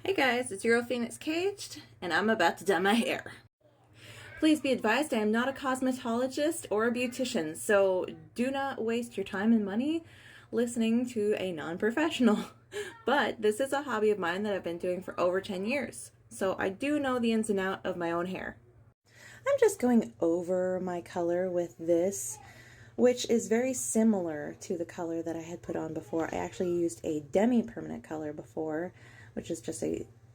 Hey guys, it's Euro Phoenix Caged, and I'm about to dye my hair. Please be advised I am not a cosmetologist or a beautician, so do not waste your time and money listening to a non-professional. But this is a hobby of mine that I've been doing for over 10 years, so I do know the ins and outs of my own hair. I'm just going over my color with this, which is very similar to the color that I had put on before. I actually used a demi-permanent color before, which is just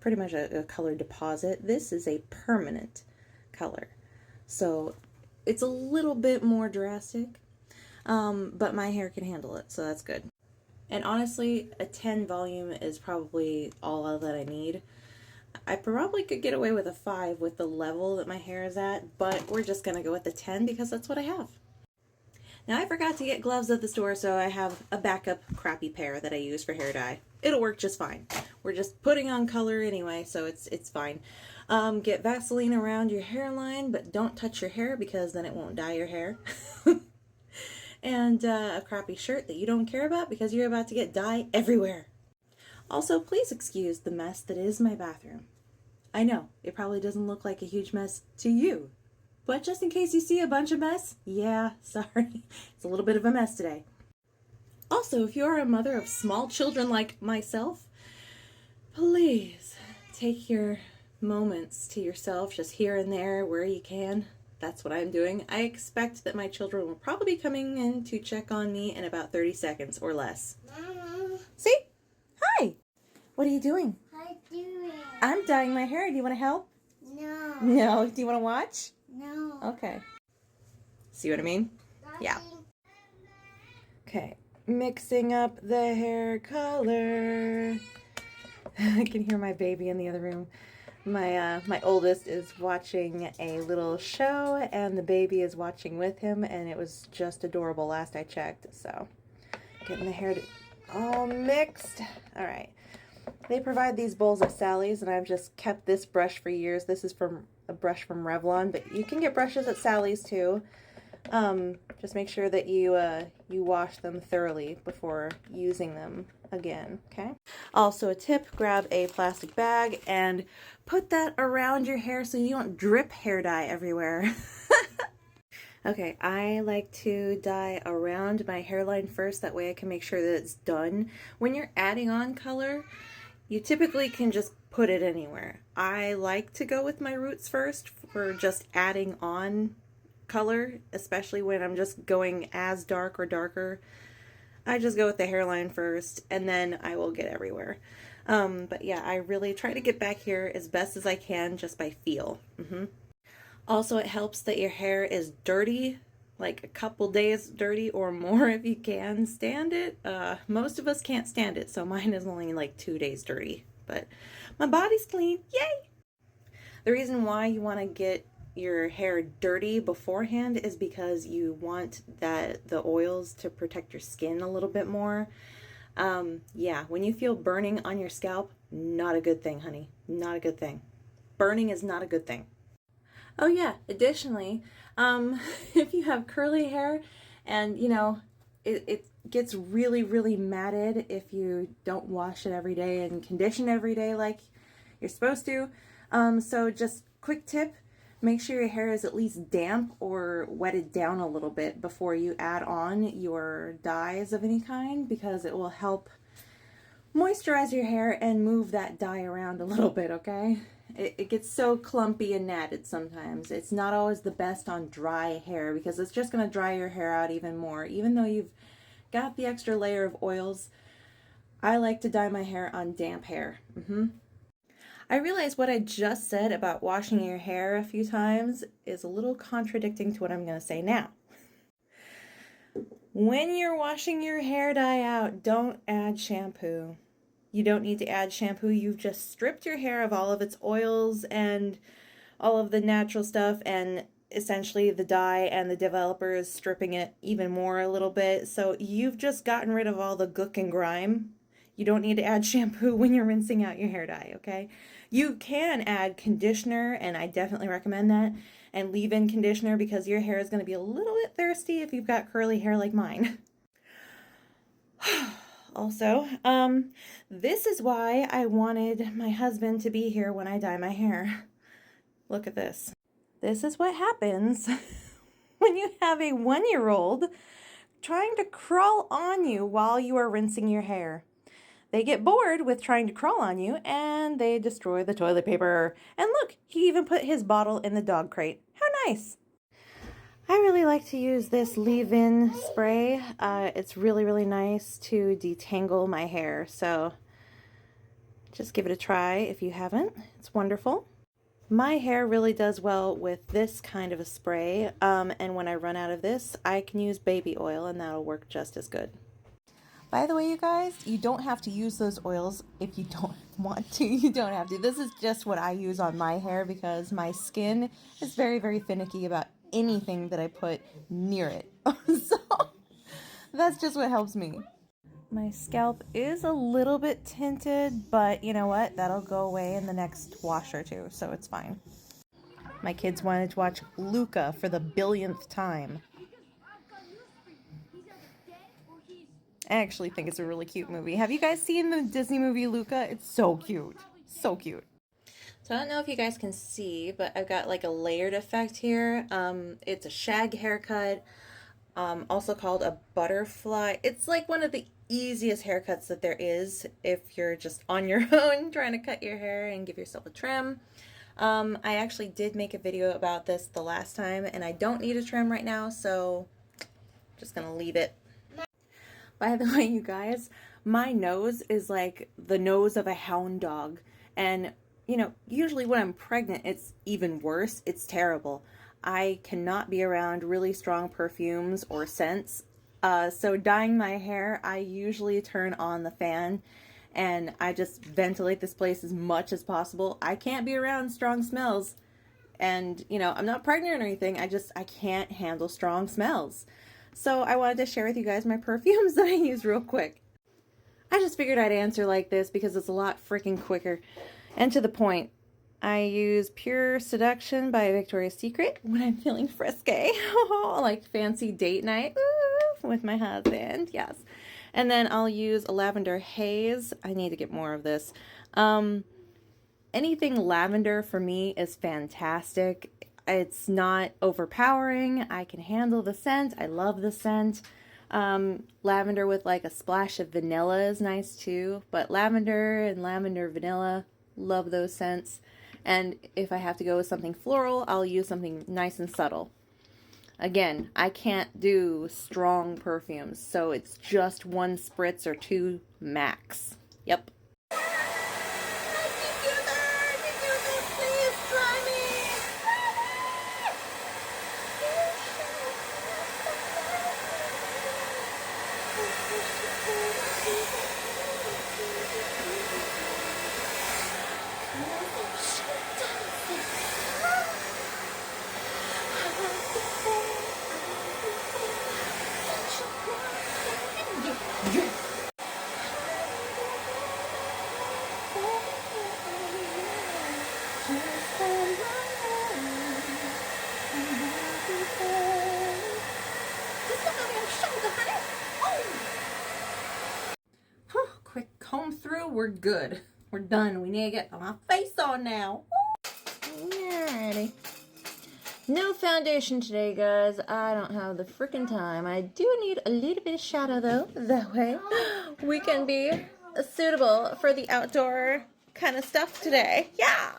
pretty much a color deposit. This is a permanent color, so it's a little bit more drastic, but my hair can handle it, so that's good. And honestly, a 10 volume is probably all that I need. I probably could get away with a 5 with the level that my hair is at, but we're just gonna go with the 10 because that's what I have. Now I forgot to get gloves at the store, so I have a backup crappy pair that I use for hair dye. It'll work just fine. We're just putting on color anyway, so it's fine. Get Vaseline around your hairline, but don't touch your hair because then it won't dye your hair. And a crappy shirt that you don't care about because you're about to get dye everywhere. Also, please excuse the mess that is my bathroom. I know, it probably doesn't look like a huge mess to you, but just in case you see a bunch of mess, yeah, sorry, it's a little bit of a mess today. Also, if you are a mother of small children like myself, please take your moments to yourself, just here and there where you can. That's what I'm doing. I expect that my children will probably be coming in to check on me in about 30 seconds or less. Mama. See? Hi! What are you doing? How you doing? I'm dyeing my hair. Do you want to help? No. No. Do you want to watch? No. Okay. See what I mean? Yeah. Okay. Mixing up the hair color. I can hear my baby in the other room. My oldest is watching a little show, and the baby is watching with him, and it was just adorable last I checked. So, getting the hair all mixed. All right. They provide these bowls at Sally's, and I've just kept this brush for years. This is from a brush from Revlon, but you can get brushes at Sally's too. Just make sure that you wash them thoroughly before using them again, okay? Also a tip, grab a plastic bag and put that around your hair so you don't drip hair dye everywhere. Okay, I like to dye around my hairline first, that way I can make sure that it's done. When you're adding on color, you typically can just put it anywhere. I like to go with my roots first for just adding on color, especially when I'm just going as dark or darker. I just go with the hairline first, and then I will get everywhere. But yeah, I really try to get back here as best as I can just by feel. Also, it helps that your hair is dirty, like a couple days dirty or more if you can stand it. Most of us can't stand it, so mine is only like 2 days dirty, but my body's clean. Yay! The reason why you want to get your hair dirty beforehand is because you want the oils to protect your skin a little bit more. Yeah, when you feel burning on your scalp, not a good thing, honey. Not a good thing. Burning is not a good thing. Oh yeah, additionally, if you have curly hair and, you know, it gets really, really matted if you don't wash it every day and condition every day like you're supposed to. So just quick tip, make sure your hair is at least damp or wetted down a little bit before you add on your dyes of any kind, because it will help moisturize your hair and move that dye around a little bit, okay? It gets so clumpy and matted sometimes. It's not always the best on dry hair because it's just going to dry your hair out even more. Even though you've got the extra layer of oils, I like to dye my hair on damp hair. I realize what I just said about washing your hair a few times is a little contradicting to what I'm going to say now. When you're washing your hair dye out, don't add shampoo. You don't need to add shampoo. You've just stripped your hair of all of its oils and all of the natural stuff, and essentially the dye and the developer is stripping it even more a little bit. So you've just gotten rid of all the gook and grime. You don't need to add shampoo when you're rinsing out your hair dye, okay? You can add conditioner, and I definitely recommend that, and leave-in conditioner because your hair is going to be a little bit thirsty if you've got curly hair like mine. also. This is why I wanted my husband to be here when I dye my hair. Look at this. This is what happens when you have a 1-year-old trying to crawl on you while you are rinsing your hair. They get bored with trying to crawl on you and they destroy the toilet paper. And look, he even put his bottle in the dog crate. How nice. I really like to use this leave-in spray. It's really, really nice to detangle my hair. So just give it a try if you haven't. It's wonderful. My hair really does well with this kind of a spray. And when I run out of this, I can use baby oil and that'll work just as good. By the way, you guys, you don't have to use those oils if you don't want to. You don't have to. This is just what I use on my hair because my skin is very, very finicky about anything that I put near it. So that's just what helps me. My scalp is a little bit tinted, but you know what? That'll go away in the next wash or two, so it's fine. My kids wanted to watch Luca for the billionth time. I actually think it's a really cute movie. Have you guys seen the Disney movie Luca? It's so cute. So cute. So I don't know if you guys can see, but I've got like a layered effect here. It's a shag haircut, also called a butterfly. It's like one of the easiest haircuts that there is if you're just on your own trying to cut your hair and give yourself a trim. I actually did make a video about this the last time, and I don't need a trim right now, so I'm just gonna leave it. By the way, you guys, my nose is like the nose of a hound dog. And, you know, usually when I'm pregnant, it's even worse. It's terrible. I cannot be around really strong perfumes or scents. So dyeing my hair, I usually turn on the fan and I just ventilate this place as much as possible. I can't be around strong smells. And, you know, I'm not pregnant or anything. I can't handle strong smells. So I wanted to share with you guys my perfumes that I use real quick. I just figured I'd answer like this because it's a lot freaking quicker and to the point. I use Pure Seduction by Victoria's Secret when I'm feeling frisky, like fancy date night with my husband, yes. And then I'll use a Lavender Haze. I need to get more of this. Anything lavender for me is fantastic. It's not overpowering. I can handle the scent. I love the scent. Lavender with like a splash of vanilla is nice too. But lavender and lavender vanilla, love those scents. And if I have to go with something floral, I'll use something nice and subtle. Again, I can't do strong perfumes, so it's just 1 spritz or 2 max. Yep. Quick comb through, we're good. We're done. We need to get my face on now. Alrighty. No foundation today, guys. I don't have the freaking time. I do need a little bit of shadow, though. That way we can be suitable for the outdoor kind of stuff today. Yeah!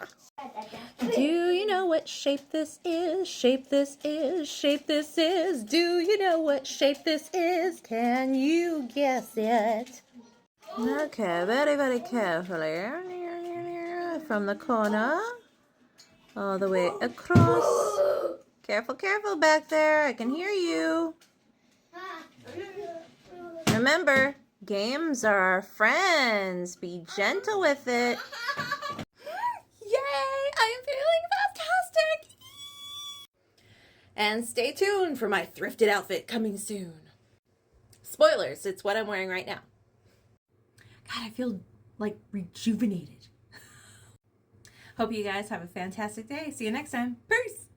Do you know what shape this is? Shape this is? Shape this is? Do you know what shape this is? Can you guess it? Okay, very, very carefully. From the corner all the way across. Careful, careful back there. I can hear you. Remember, games are our friends. Be gentle with it. Yay! I am feeling fantastic! And stay tuned for my thrifted outfit coming soon. Spoilers, it's what I'm wearing right now. God, I feel like rejuvenated. Hope you guys have a fantastic day. See you next time. Peace!